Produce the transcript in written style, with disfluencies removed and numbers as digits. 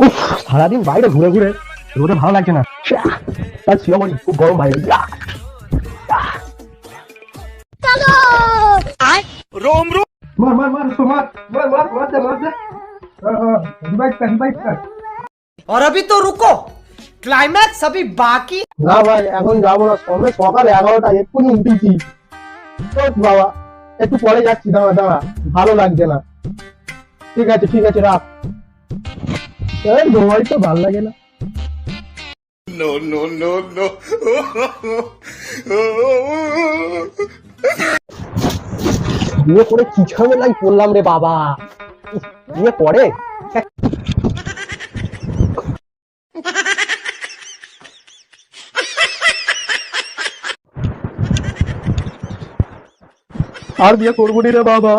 উফ, সারাদিন বাইরে ঘুরে ঘুরে রোদে ভালো লাগছে না। আর শিরোমণি খুব গরম বাইরে। रोम रोम মার মার মার মার মার মার মার দে মার দে। রিভাইভ কর রিভাইভ কর। और अभी तो रुको, क्लाइमैक्स अभी बाकी। না ভাই এখন যাবো না, সবে সকাল 11টা এক্ষুনি উঠেছি। বাবা একটু পরে যাচ্ছি, দাঁড়া দাঁড়া, ভালো লাগছে না। ঠিক আছে রাখ। এই ঘুমাই তো ভালো লাগে না। नो नो नो नो বিয়ে করে কি ঝামেলাই পড়লাম রে বাবা। বিয়ে পরে আর বিয়ে করবো নি রে বাবা।